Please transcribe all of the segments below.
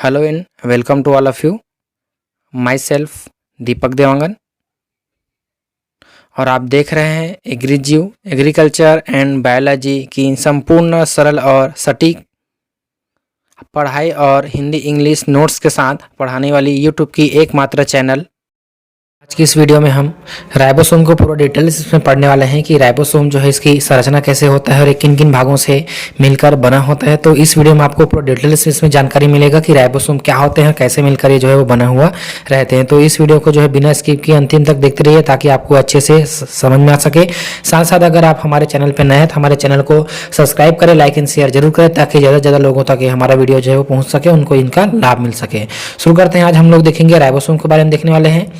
Hello and welcome to all of you. Myself Deepak Dewangan और आप देख रहे हैं एग्रीजीव एग्रीकल्चर एंड बायोलॉजी की संपूर्ण सरल और सटीक पढ़ाई और हिंदी इंग्लिश नोट्स के साथ पढ़ाने वाली यूट्यूब की एकमात्र चैनल। आज की इस वीडियो में हम राइबोसोम को पूरा डिटेल्स इसमें पढ़ने वाले हैं कि राइबोसोम जो है इसकी संरचना कैसे होता है और किन किन भागों से मिलकर बना होता है। तो इस वीडियो में आपको पूरा डिटेल्स इसमें जानकारी मिलेगा कि राइबोसोम क्या होते हैं, कैसे मिलकर ये जो है वो बना हुआ रहते हैं। तो इस वीडियो को जो है बिना स्किप किए अंतिम तक देखते रहिए ताकि आपको अच्छे से समझ में आ सके। साथ साथ अगर आप हमारे चैनल पर नए हैं तो हमारे चैनल को सब्सक्राइब करें, लाइक एंड शेयर जरूर करें ताकि ज़्यादा से ज़्यादा लोगों तक हमारा वीडियो जो है वो पहुँच सके, उनको इनका लाभ मिल सके। शुरू करते हैं। आज हम लोग देखेंगे राइबोसोम के बारे में देखने वाले हैं।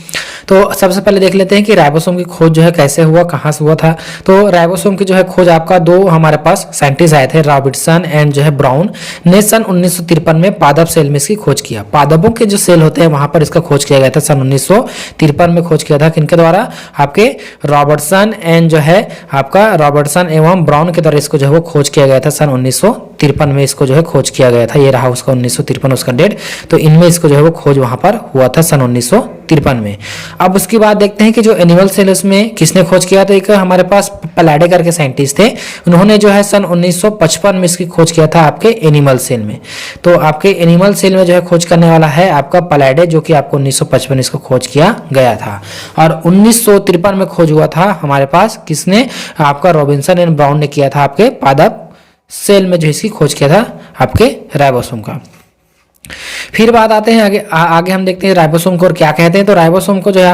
तो सबसे पहले देख लेते हैं कि राइबोसोम की खोज जो है कैसे हुआ, कहाँ से हुआ था। तो राइबोसोम की जो है खोज आपका दो हमारे पास साइंटिस्ट आए थे, रॉबर्टसन एंड जो है ब्राउन ने सन 1953 में पादप सेल में इसकी खोज किया। पादपों के जो सेल होते हैं वहां पर इसका खोज किया गया था। सन 1953 में खोज किया था किनके द्वारा? आपके रॉबर्टसन एंड जो है आपका रॉबर्टसन एवं ब्राउन के द्वारा इसको जो है वो खोज किया गया था। सन 1953 में इसको जो है खोज किया गया था। ये रहा उसका 1953 उसका डेट। तो इनमें इसको जो है वो खोज वहां पर हुआ था सन 1953 में। अब उसके बाद देखते हैं कि जो एनिमल सेल उसमें किसने खोज किया। तो एक हमारे पास पलाडे करके साइंटिस्ट थे, उन्होंने जो है सन 1955 में इसकी खोज किया था आपके एनिमल सेल में। तो आपके एनिमल सेल में जो है खोज करने वाला है आपका पलाडे, जो कि आपको 1955 इसको खोज किया गया था। और 1953 में खोज हुआ था हमारे पास किसने? आपका रॉबिन्सन एंड ब्राउन ने किया था आपके पादप सेल में जो इसकी खोज किया था आपके राइबोसोम का। फिर बात आते हैं आगे हम देखते हैं राइबोसोम को और क्या कहते हैं। तो राइबोसोम को जो है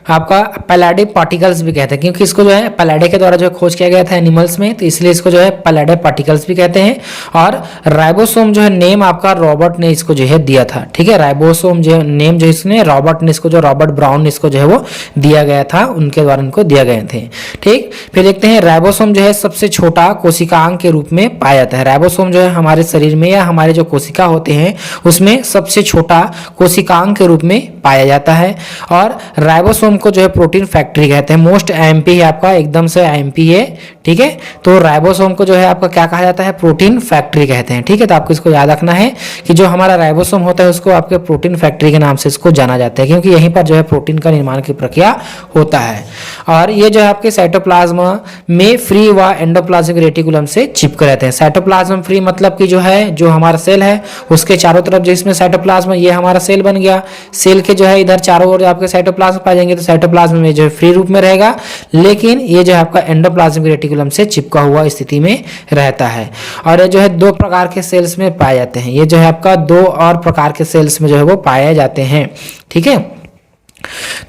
आपका पैलाडे पार्टिकल्स भी कहते हैं, क्योंकि इसको जो है पैलाडे के द्वारा जो खोज किया गया था एनिमल्स में, तो इसलिए इसको जो है पैलाडे पार्टिकल्स भी कहते हैं। और राइबोसोम जो है नेम आपका रॉबर्ट ने इसको जो है दिया था। ठीक है, राइबोसोम जो नेम जो इसने रॉबर्ट ने इसको जो रॉबर्ट ब्राउन ने इसको जो है वो दिया गया था, उनके द्वारा इनको दिया गए थे। ठीक, फिर देखते हैं राइबोसोम जो है सबसे छोटा कोशिकांग के रूप में पाया जाता है। राइबोसोम जो है हमारे शरीर में या हमारे जो कोशिका होते हैं उसमें सबसे छोटा कोशिकांग के रूप में पाया जाता है। और राइबोसोम को जो है प्रोटीन फैक्ट्री कहते हैं। मोस्ट आईएमपी है आपका, एकदम से आईएमपी है। ठीक है, तो राइबोसोम को जो है आपका क्या कहा जाता है? प्रोटीन फैक्ट्री कहते हैं। ठीक है, तो आपको इसको याद रखना है कि जो हमारा राइबोसोम होता है उसको आपके प्रोटीन फैक्ट्री के नाम से इसको जाना जाता है, क्योंकि यहीं पर जो है प्रोटीन का निर्माण की प्रक्रिया होता है। और ये जो है आपके साइटोप्लाज्म में फ्री व एंडोप्लाज्मिक रेटिकुलम से चिपके रहते हैं। साइटोप्लाज्म फ्री मतलब कि जो है जो हमारा सेल है उसके चारों तरफ जिसमें साइटोप्लाज्म, ये हमारा सेल बन गया। सेल के जो है इधर चारों ओर आपके साइटोप्लाज्म पाए जाएंगे, तो साइटोप्लाज्म में जो है फ्री रूप में रहेगा, लेकिन ये जो है आपका एंडोप्लाज्मिक रेटिकुलम से चिपका हुआ स्थिति में रहता है। और ये जो है दो प्रकार के सेल्स में पाए जाते हैं। ये जो है आपका दो और प्रकार के सेल्स में जो है वो पाए जाते हैं। ठीक है,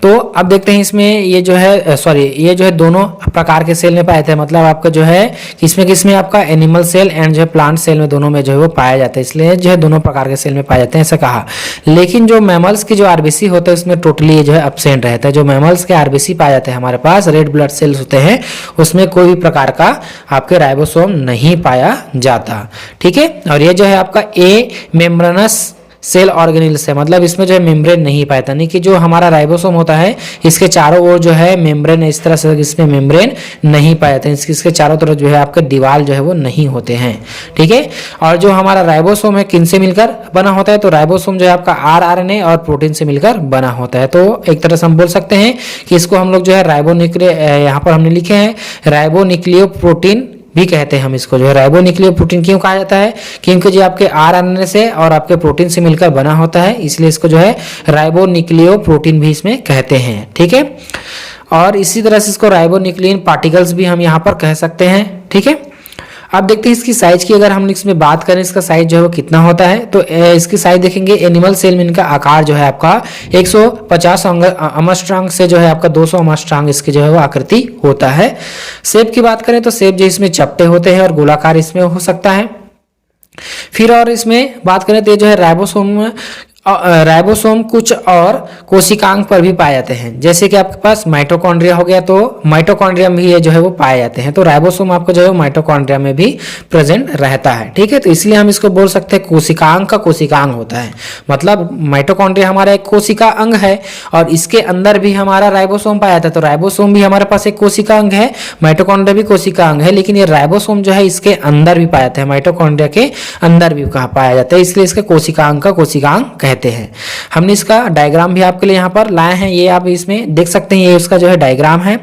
तो अब देखते हैं इसमें ये जो है दोनों प्रकार के सेल में पाए थे। मतलब आपका जो है किसमें आपका एनिमल सेल एंड जो है प्लांट सेल में दोनों में जो है वो पाया जाता है, इसलिए जो है दोनों प्रकार के सेल में पाए जाते हैं ऐसा कहा। लेकिन जो मैमल्स की जो आरबीसी होता है उसमें टोटली जो है एब्सेंट रहता है। जो मैमल्स के आरबीसी पाए जाते हैं हमारे पास, रेड ब्लड सेल्स होते हैं, उसमें कोई भी प्रकार का आपके राइबोसोम नहीं पाया जाता। ठीक है, और ये जो है आपका ए मेम्ब्रेनस सेल ऑर्गेनिल्स है, मतलब इसमें जो है मेम्ब्रेन नहीं पाया, यानी कि जो हमारा राइबोसोम होता है इसके चारों ओर जो है मेम्ब्रेन, इस तरह से इसमें मेम्ब्रेन नहीं पाया जाता, इसके चारों तरफ जो है आपके दीवार जो है वो नहीं होते हैं। ठीक है, और जो हमारा राइबोसोम है किन से मिलकर बना होता है? तो राइबोसोम जो है आपका आरएनए और प्रोटीन से मिलकर बना होता है। तो एक तरह से हम बोल सकते हैं कि इसको हम लोग जो है राइबोन्यूक्लियो, यहाँ पर हमने लिखे हैं राइबोन्यूक्लियो प्रोटीन भी कहते हैं हम इसको। जो है राइबोन्यूक्लियो प्रोटीन क्यों कहा जाता है? क्योंकि जो आपके आरएनए से और आपके प्रोटीन से मिलकर बना होता है, इसलिए इसको जो है राइबोन्यूक्लियो प्रोटीन भी इसमें कहते हैं। ठीक है, और इसी तरह से इसको राइबोन्यूक्लियन पार्टिकल्स भी हम यहाँ पर कह सकते हैं। ठीक है, अब देखते हैं इसकी साइज की। अगर हम इसमें बात करें इसका साइज जो है वो कितना होता है, तो इसकी साइज देखेंगे एनिमल सेल में इनका आकार जो है आपका 150 एंगस्ट्रॉम से जो है आपका 200 एंगस्ट्रॉम इसकी जो है वो आकृति होता है। शेप की बात करें तो शेप जो इसमें चपटे होते हैं और गोलाकार इसमें हो सकता है। फिर और इसमें बात करें तो ये जो है राइबोसोम राइबोसोम कुछ और कोशिकांग पर भी पाए जाते हैं, जैसे कि आपके पास माइटोकॉन्ड्रिया हो गया, तो माइटोकॉन्ड्रिया में भी ये जो है वो पाए जाते हैं। तो राइबोसोम आपको जो है माइटोकॉन्ड्रिया में भी प्रेजेंट रहता है, ठीक है। तो इसलिए हम इसको बोल सकते हैं कोशिकांग का कोशिकांग होता है। मतलब माइटोकॉन्ड्रिया हमारा एक कोशिका अंग है और इसके अंदर भी हमारा राइबोसोम पाया जाता है। तो राइबोसोम भी हमारे पास एक कोशिका अंग है, माइटोकॉन्ड्रिया भी कोशिका अंग है, लेकिन ये राइबोसोम जो है इसके अंदर भी पाया जाता है, माइटोकॉन्ड्रिया के अंदर भी कहाँ पाया जाता है, इसलिए इसके कोशिकांग का कोशिकांग कहते हैं। हमने इसका डायग्राम भी आपके लिए यहाँ पर लाए हैं, ये आप इसमें देख सकते हैं, ये उसका जो है डायग्राम है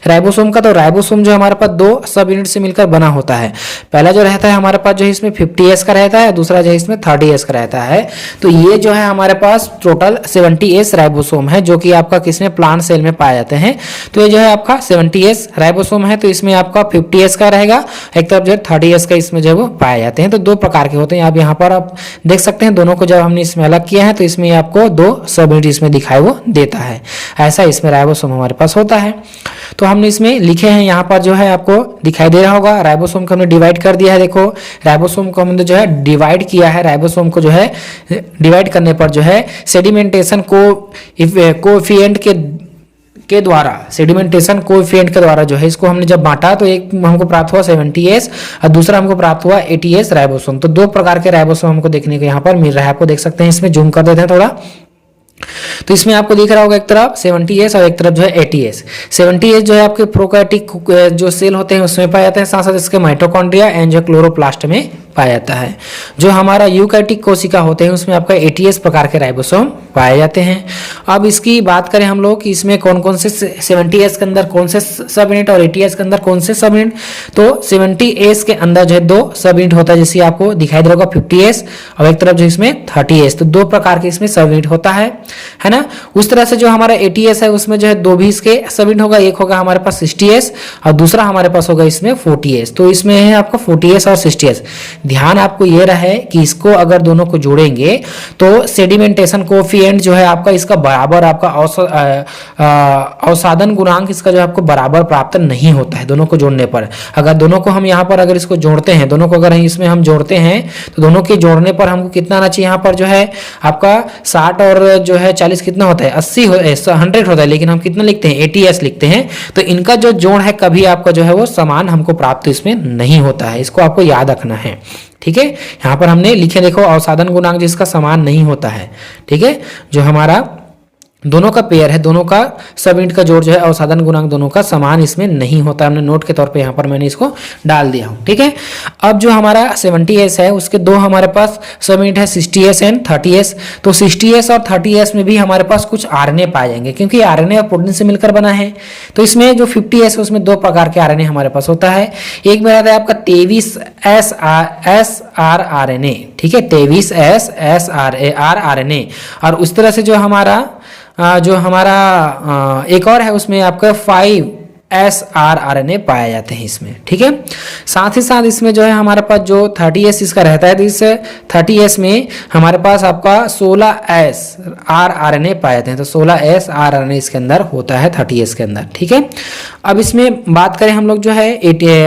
राइबोसोम का। तो राइबोसोम जो हमारे पास दो सब यूनिट से मिलकर बना होता है। पहला जो रहता है हमारे पास जो है इसमें 50S का रहता है, दूसरा जो है इसमें 30S का रहता है। तो ये जो है हमारे पास टोटल 70S राइबोसोम है, जो कि आपका किसमें प्लांट सेल में पाए जाते हैं। तो ये जो है आपका 70S राइबोसोम है, तो इसमें आपका 50S का रहेगा, एक तरफ जो है 30S का इसमें जो है वो पाए जाते हैं। तो दो प्रकार के होते हैं, आप यहाँ पर आप देख सकते हैं, दोनों को जब हमने इसमें अलग किया है तो इसमें आपको दो सब यूनिट इसमें दिखाई वो देता है। ऐसा इसमें राइबोसोम हमारे पास होता है। तो हमने इसमें लिखे हैं, यहाँ पर जो है आपको दिखाई दे रहा होगा, राइबोसोम को हमने डिवाइड कर दिया है। देखो राइबोसोम को हमने जो है डिवाइड किया है, राइबोसोम को जो है डिवाइड करने पर जो है सेडिमेंटेशन कोएफिशिएंट के द्वारा, सेडिमेंटेशन कोएफिशिएंट के द्वारा जो है इसको हमने जब बांटा तो एक हमको प्राप्त हुआ 70S और दूसरा हमको प्राप्त हुआ 80S राइबोसोम। तो दो प्रकार के राइबोसोम हमको देखने को यहाँ पर मिल रहा है। आपको देख सकते हैं, इसमें जूम कर देते हैं थोड़ा, तो इसमें आपको दिख रहा होगा एक तरफ 70S और एक तरफ जो है 80S। 70S जो है आपके प्रोकैरियोटिक जो सेल होते हैं उसमें पाए जाते हैं, साथ साथ इसके माइटोकॉन्ड्रिया एंड जो क्लोरोप्लास्ट में पाया जाता है। जो हमारा यूकैरियोटिक कोशिका होते हैं उसमें आपका 80S प्रकार के राइबोसोम पाए जाते हैं। अब इसकी बात करें हम लोग कि इसमें कौन कौन से 70S के अंदर कौन से सब यूनिट और 80S के अंदर कौन से सब यूनिट, तो 70S के अंदर जो है दो सब यूनिट होता है, जैसे आपको दिखाई दे रहा होगा 50S और एक तरफ जो इसमें 30S। तो दो प्रकार के इसमें सब यूनिट होता है ना। उस तरह से जो हमारा 80S है उसमें जो है दो भी इसके सब यूनिट होगा, एक होगा हमारे पास 60S और दूसरा हमारे पास होगा इसमें 40S। तो इसमें है आपका 40S और 60S। ध्यान आपको ये रहे कि इसको अगर दोनों को जोड़ेंगे तो सेडिमेंटेशन कोएफिशिएंट जो है आपका इसका बराबर आपका अवसादन गुणांक इसका जो आपको बराबर प्राप्त नहीं होता है दोनों को जोड़ने पर। अगर दोनों को हम यहाँ पर अगर इसको जोड़ते हैं, दोनों को अगर इसमें हम जोड़ते हैं तो दोनों के जोड़ने पर हमको कितना आना चाहिए, यहाँ पर जो है आपका 60 और जो है 40 कितना होता है 100 होता है, लेकिन हम कितना लिखते हैं 80S लिखते हैं। तो इनका जो जोड़ है कभी आपका जो है वो समान हमको प्राप्त इसमें नहीं होता है, इसको आपको याद रखना है, ठीक है। यहाँ पर हमने लिखे देखो अवसादन गुणांक जिसका समान नहीं होता है, ठीक है। जो हमारा दोनों का पेयर है, दोनों का सब यूनिट का जोड़ जो है अवसादन गुणांक दोनों का समान इसमें नहीं होता है। हमने नोट के तौर पे यहाँ पर मैंने इसको डाल दिया हूँ, ठीक है। अब जो हमारा 70S है उसके दो हमारे पास सब यूनिट है 60S एंड 30S। तो 60S और 30S में भी हमारे पास कुछ RNA पाए जाएंगे, क्योंकि RNA और प्रोटीन से मिलकर बना है। तो इसमें जो 50S है उसमें दो प्रकार के RNA हमारे पास होता है। एक में रहता है आपका 23S RNA, ठीक है, 23S RNA। और उस तरह से जो हमारा एक और है उसमें आपका 5S RNA पाए जाते हैं इसमें, ठीक है। साथ ही साथ इसमें जो है हमारे पास जो 30S इसका रहता है, तो इस 30S में हमारे पास आपका 16S RNA पाए जाते हैं। तो 16S RNA इसके अंदर होता है 30S के अंदर, ठीक है। अब इसमें बात करें हम लोग जो है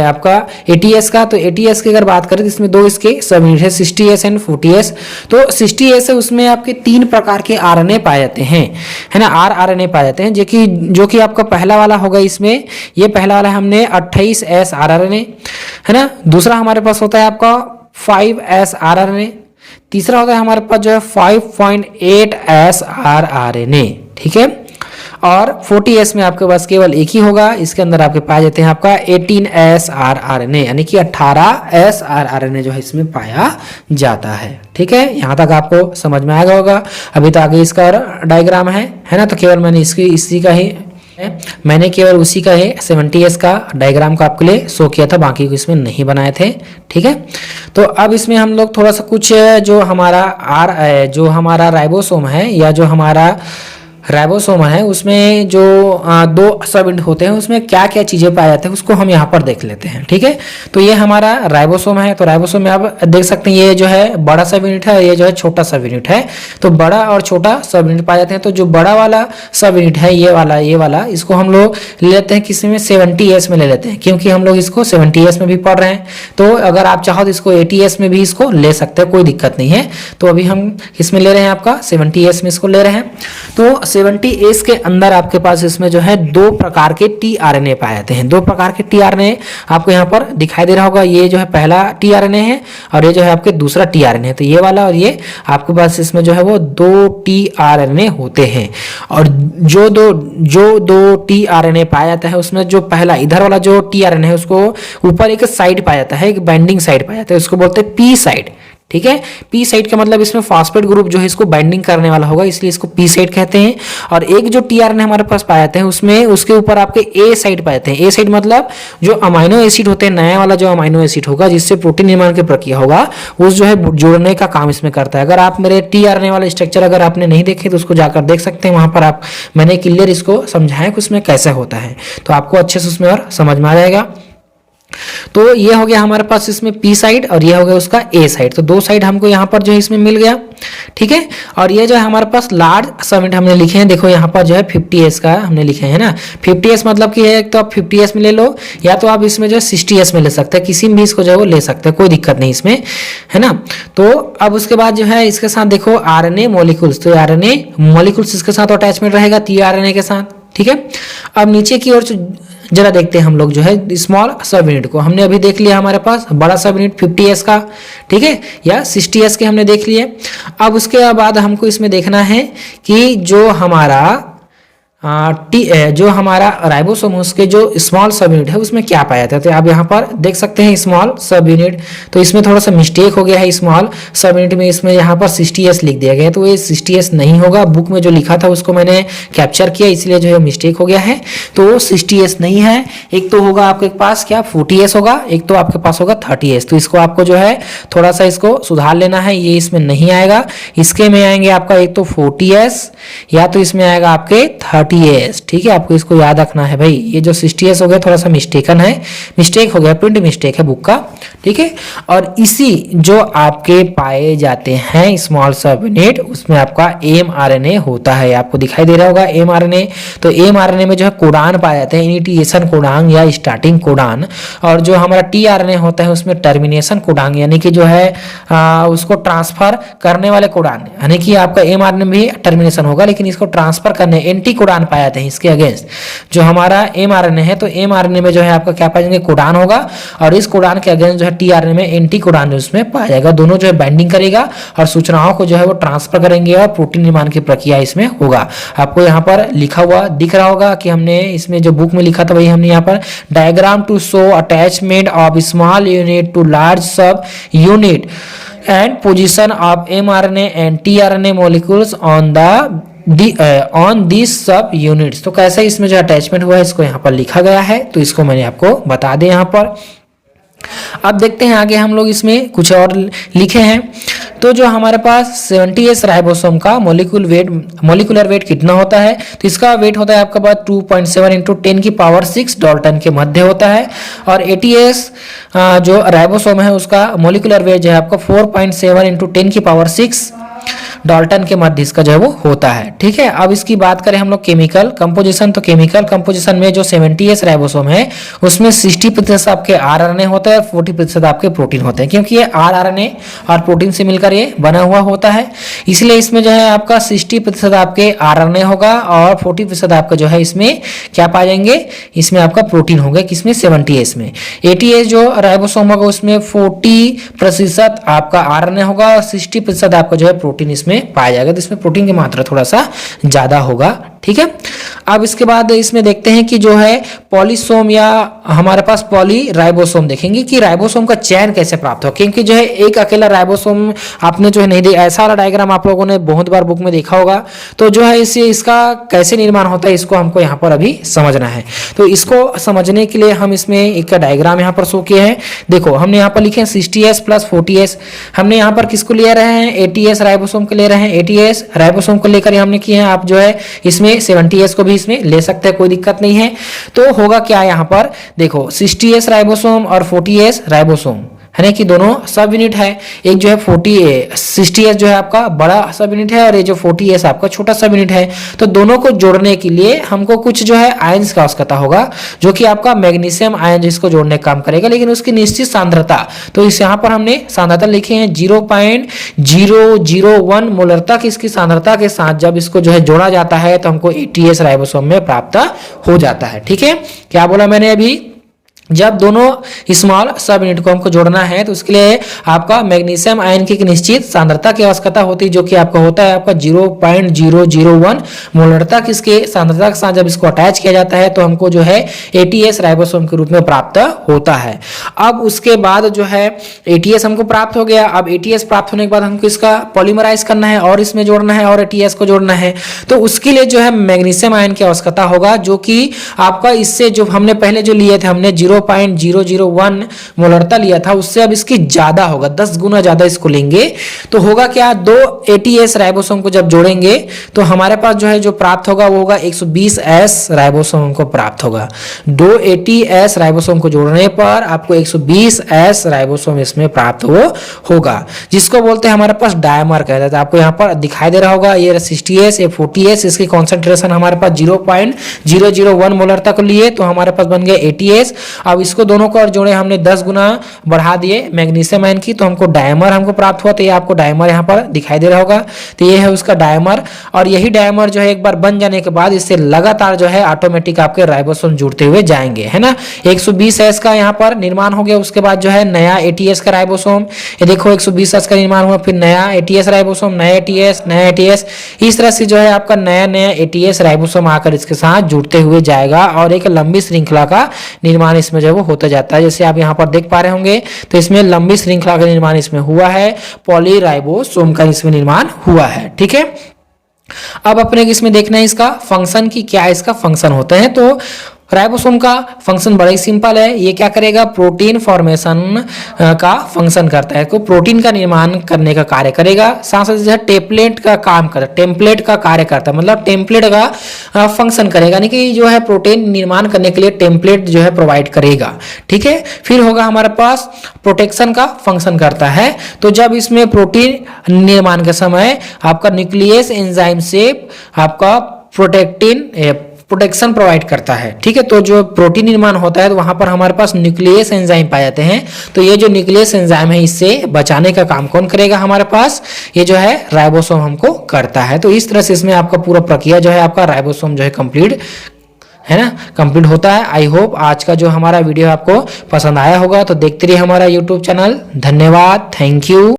आपका 80S का, तो 80S की अगर बात करें तो इसमें दो इसके सब यूनिट है 60S एंड 40S। तो 60S है उसमें आपके तीन प्रकार के RNA पाए जाते हैं, है ना, RNA पाए जाते हैं, जो कि आपका पहला वाला होगा इसमें, ये पहला वाला हमने 28S RNA, है ना। दूसरा हमारे पास होता है आपका 5S RNA, तीसरा होता है हमारे पास जो है 5.8S RNA, ठीक है। और 40S में आपके पास केवल एक ही होगा, इसके अंदर आपके पाए जाते हैं आपका 18S RNA, यानी कि 18S RNA जो है इसमें पाया जाता है, ठीक है। यहाँ तक आपको समझ में आएगा होगा। अभी तो आगे इसका डायग्राम है ना, तो केवल मैंने केवल उसी का ही 70S का डायग्राम को आपके लिए शो किया था, बाकी को इसमें नहीं बनाए थे, ठीक है। तो अब इसमें हम लोग थोड़ा सा कुछ जो हमारा राइबोसोम है या जो हमारा राइबोसोम है उसमें जो दो सब यूनिट होते हैं उसमें क्या क्या चीज़ें पाए जाते हैं उसको हम यहाँ पर देख लेते हैं। ठीक है, तो ये हमारा राइबोसोम है। तो राइबोसोम में आप देख सकते हैं ये जो है बड़ा सब यूनिट है, ये जो है छोटा सब यूनिट है। तो बड़ा और छोटा सब यूनिट पाए जाते हैं। तो जो बड़ा वाला सब यूनिट है ये वाला इसको हम लोग ले लेते हैं किसी में 70s में ले लेते हैं, क्योंकि हम लोग इसको 70s में भी पढ़ रहे हैं। तो अगर आप चाहो तो इसको 80s में भी इसको ले सकते हैं, कोई दिक्कत नहीं है। तो अभी हम किसमें ले रहे हैं, आपका 70s में इसको ले रहे हैं। तो 70s के अंदर आपके पास इसमें जो है दो प्रकार के tRNA पाए जाते हैं। दो प्रकार के tRNA आपको यहाँ पर दिखाई दे रहा होगा। ये जो है पहला tRNA है और ये जो है आपके दूसरा tRNA है। तो ये वाला और ये आपके पास इसमें जो है वो दो tRNA होते हैं। और जो दो tRNA पाया जाता है उसमें जो पहला इधर वाला जो tRNA है उसको ऊपर एक साइड पाया जाता है, एक बाइंडिंग साइड पाया जाता है, उसको बोलते हैं पी साइड। ठीक है, पी साइड का मतलब इसमें फॉस्फेट ग्रुप जो है इसको बाइंडिंग करने वाला होगा, इसलिए इसको पी साइड कहते हैं। और एक जो tRNA हमारे पास पाए जाते हैं उसमें उसके ऊपर आपके ए साइड पाए जाते हैं। ए साइड मतलब जो अमाइनो एसिड होते हैं, नया वाला जो अमाइनो एसिड होगा जिससे प्रोटीन निर्माण की प्रक्रिया होगा उस जो है जोड़ने का काम इसमें करता है। अगर आप मेरे tRNA वाला स्ट्रक्चर अगर आपने नहीं देखे तो उसको जाकर देख सकते हैं, वहां पर आप मैंने क्लियर इसको समझाया कि उसमें कैसे होता है, तो आपको अच्छे से उसमें और समझ में आ जाएगा। तो ये हो गया हमारे पास इसमें पी साइड और ये हो गया उसका ए साइड। तो दो साइड हमको यहाँ पर जो है इसमें मिल गया। ठीक है, और ये जो है हमारे पास लार्ज सब यूनिट हमने लिखे हैं। देखो यहाँ पर जो है 50s का हमने लिखे हैं ना। 50s मतलब कि है एक तो आप 50s में ले लो या तो आप इसमें जो है 60s में ले सकते हैं, किसी भी इसको जो है वो ले सकते हैं, कोई दिक्कत नहीं इसमें, है ना। तो अब उसके बाद जो है इसके साथ देखो RNA मॉलिक्यूल्स, तो RNA मॉलिक्यूल्स इसके साथ अटैचमेंट रहेगा tRNA के साथ। ठीक है, अब नीचे की ओर जरा देखते हैं हम लोग जो है स्मॉल सब यूनिट को। हमने अभी देख लिया हमारे पास बड़ा सब यूनिट 50s का, ठीक है, या 60s के हमने देख लिए। अब उसके बाद हमको इसमें देखना है कि जो हमारा जो हमारा राइबोसोम उसके जो स्मॉल सब यूनिट है उसमें क्या पाया जाता है। तो आप यहाँ पर देख सकते हैं स्मॉल सब यूनिट, तो इसमें थोड़ा सा मिस्टेक हो गया है। स्मॉल सब यूनिट में इसमें यहाँ पर 60s लिख दिया गया है, तो ये 60s नहीं होगा। बुक में जो लिखा था उसको मैंने कैप्चर किया, इसलिए जो है मिस्टेक हो गया है। तो 60s नहीं है, एक तो होगा आपके पास क्या 40s होगा, एक तो आपके पास होगा 30s। तो इसको आपको जो है थोड़ा सा इसको सुधार लेना है, ये इसमें नहीं आएगा। इसके में आएंगे आपका एक तो 40s या तो इसमें आएगा आपके 30s। ठीक है, आपको इसको याद रखना है भाई। ये जो 60s हो गया थोड़ा सा मिस्टेकन है, मिस्टेक हो गया, प्रिंट मिस्टेक है बुक का। ठीक है, और इसी जो आपके पाए जाते हैं स्मॉल सब यूनिट उसमें आपका mRNA होता है। आपको दिखाई दे रहा होगा mRNA। तो mRNA में जो है कोडान पाए जाते हैं, इनिटिएशन कोडान या स्टार्टिंग कोडान। और जो हमारा tRNA होता है उसमें टर्मिनेशन कोडान, यानी कि जो है उसको ट्रांसफर करने वाले कोडान, यानी कि आपका mRNA में भी टर्मिनेशन होगा लेकिन इसको ट्रांसफर करने एंटी कोडान पाए जाते हैं इसके अगेंस्ट। जो हमारा mRNA है तो mRNA में जो है आपका क्या पाएंगे कोडान होगा, और इस कोडान के अगेंस्ट जो है tRNA में एंटी कोडान जो उसमें पाया जाएगा। दोनों जो है बाइंडिंग करेगा और सूचनाओं को जो है वो ट्रांसफर करेंगे और प्रोटीन निर्माण की प्रक्रिया इसमें होगा। आपको यहाँ पर लिखा हुआ दिख रहा होगा कि हमने इसमें जो बुक में लिखा था वही हमने यहाँ पर diagram to show attachment of small unit to large sub unit and position of mRNA and tRNA molecules on this sub units. तो कैसे इसमें जो अटैचमेंट हुआ है इसको यहाँ पर लिखा गया है, तो इसको मैंने आपको बता दें यहाँ पर। अब देखते हैं आगे हम लोग इसमें कुछ और लिखे हैं। तो जो हमारे पास 70s राइबोसोम का मोलिकुलर वेट कितना होता है, तो इसका वेट होता है आपका पास 2.7 × 10⁶ डाल्टन के मध्य होता है। और 80s जो राइबोसोम है उसका मोलिकुलर वेट जो है आपका 4.7 × 10⁶ डाल्टन के मध्य इसका जो है वो होता है। ठीक है, अब इसकी बात करें हम लोग केमिकल कंपोजिशन, तो केमिकल कंपोजिशन में जो 70s राइबोसोम है उसमें 60% आपके RNA होता है, 40% आपके प्रोटीन होते हैं, क्योंकि ये RNA और प्रोटीन से मिलकर ये बना हुआ होता है। इसलिए इसमें जो है आपका 60% आपके RNA होगा और 40% आपका जो है इसमें क्या पाए जाएंगे, इसमें आपका प्रोटीन होगा। किसमें 70s में। 80s जो राइबोसोम होगा उसमें 40% आपका RNA होगा और 60% आपका जो है प्रोटीन इसमें पाया जाएगा। तो इसमें प्रोटीन की मात्रा थोड़ा सा ज्यादा होगा। ठीक है, अब इसके बाद इसमें देखते हैं कि जो है पॉलीसोम या हमारे पास पॉलीराइबोसोम देखेंगे कि राइबोसोम का चयन कैसे प्राप्त हो, क्योंकि जो है एक अकेला राइबोसोम आपने जो है नहीं देखा, ऐसा वाला डायग्राम आप लोगों ने बहुत बार बुक में देखा होगा। तो जो है इसका कैसे निर्माण होता है इसको हमको यहाँ पर अभी समझना है। तो इसको समझने के लिए हम इसमें एक डायग्राम यहाँ पर शो किए हैं। देखो हमने यहाँ पर लिखे हैं 60s + 40s। हमने यहाँ पर किसको ले रहे हैं 80s राइबोसोम के ले रहे हैं 80S राइबोसोम को लेकर हमने किए हैं, आप जो है इसमें 70S को भी इसमें ले सकते हैं, कोई दिक्कत नहीं है। तो होगा क्या यहाँ पर देखो 60S राइबोसोम और 40S राइबोसोम है ना कि दोनों सब यूनिट है। एक जो है 60S जो है आपका बड़ा सब यूनिट है और ये जो 40S आपका छोटा सब यूनिट है। तो दोनों को जोड़ने के लिए हमको कुछ जो है आयंस का आवश्यकता होगा, जो कि आपका मैग्नीशियम आयन जिसको जोड़ने का काम करेगा, लेकिन उसकी निश्चित सांद्रता, तो इस यहाँ पर हमने सांद्रता लिखी है 0.001 मोलरता की इसकी सांद्रता के साथ जब इसको जो है जोड़ा जाता है तो हमको 80S राइबोसोम में प्राप्त हो जाता है। ठीक है, क्या बोला मैंने अभी, जब दोनों स्मॉल सब यूनिट को हमको जोड़ना है तो उसके लिए आपका मैग्नीशियम आयन की एक निश्चित सांद्रता की आवश्यकता होती है, जो कि आपका होता है आपका 0.001 मोलरता की इसके सांद्रता के साथ जब इसको अटैच किया जाता है तो हमको जो है 80S राइबोसोम के रूप में प्राप्त होता है। अब उसके बाद जो है 80S हमको प्राप्त हो गया। अब 80S प्राप्त होने के बाद हमको इसका पॉलीमराइज करना है और इसमें जोड़ना है और 80S को जोड़ना है, तो उसके लिए जो है मैग्नीशियम आयन की आवश्यकता होगा, जो कि आपका इससे जो हमने पहले जो लिए थे हमने 0.001 मोलरता लिया था, उससे अब इसकी ज्यादा होगा, 10 गुना ज्यादा इसको लेंगे। तो होगा क्या, दो 80S राइबोसोम को जब जोड़ेंगे तो हमारे पास जो है जो प्राप्त होगा वो होगा 120S राइबोसोम को प्राप्त होगा। दो 80S राइबोसोम को जोड़ने पर आपको 120S राइबोसोम इसमें प्राप्त होगा, जिसको बोलते हैं हमारे पास डायमर कहते हैं। आपको यहाँ पर दिखाई दे रहा होगा ये 60S ये 40S, इसकी कॉन्सेंट्रेशन हमारे पास 0.001 मोलरता को लिए तो हमारे पास बन गया 80S। अब इसको दोनों को और जोड़े हमने 10 गुना बढ़ा दिए मैग्नीशियम आयन की, तो हमको डायमर हमको प्राप्त हुआ। तो ये आपको डायमर यहाँ पर दिखाई दे रहा होगा, तो ये है उसका डायमर। और यही डायमर जो है एक बार बन जाने के बाद इससे लगातार जो है ऑटोमेटिक आपके राइबोसोम जुड़ते हुए जाएंगे, है ना। 120S का यहाँ पर निर्माण हो गया, उसके बाद जो है नया 80S का राइबोसोम, ये देखो 120S का निर्माण हुआ, फिर नया 80S राइबोसोम, नया 80S, नया 80S, इस तरह से जो है आपका नया नया 80S राइबोसोम आकर इसके साथ जुड़ते हुए जाएगा और एक लंबी श्रृंखला का निर्माण इसमें जो वो होता जाता है। जैसे आप यहाँ पर देख पा रहे होंगे तो इसमें लंबी श्रृंखला का निर्माण इसमें हुआ है, पॉलीराइबोसोम का इसमें निर्माण हुआ है। ठीक है, अब अपने इसमें देखना है इसका फंक्शन की क्या इसका फंक्शन होता है। तो राइबोसोम का फंक्शन बड़ा ही सिंपल है, ये क्या करेगा, प्रोटीन फॉर्मेशन का फंक्शन करता है, तो प्रोटीन का निर्माण करने का कार्य करेगा, साथ साथ जो है टेम्पलेट का काम करता है, टेम्पलेट का कार्य करता है, मतलब टेम्पलेट का फंक्शन करेगा, यानी कि जो है प्रोटीन निर्माण करने के लिए टेम्पलेट जो है प्रोवाइड करेगा। ठीक है, फिर होगा हमारे पास प्रोटेक्शन का फंक्शन करता है, तो जब इसमें प्रोटीन निर्माण के समय आपका न्यूक्लियस एंजाइम से आपका प्रोटेक्शन प्रोवाइड करता है। ठीक है, तो जो प्रोटीन निर्माण होता है तो वहां पर हमारे पास न्यूक्लियस एंजाइम पाए जाते हैं, तो ये जो न्यूक्लियस एंजाइम है इससे बचाने का काम कौन करेगा, हमारे पास ये जो है राइबोसोम हमको करता है। तो इस तरह से इसमें आपका पूरा प्रक्रिया जो है आपका राइबोसोम जो है कंप्लीट है ना, कंप्लीट होता है। आई होप आज का जो हमारा वीडियो आपको पसंद आया होगा, तो देखते रहिए हमारा यूट्यूब चैनल। धन्यवाद, थैंक यू।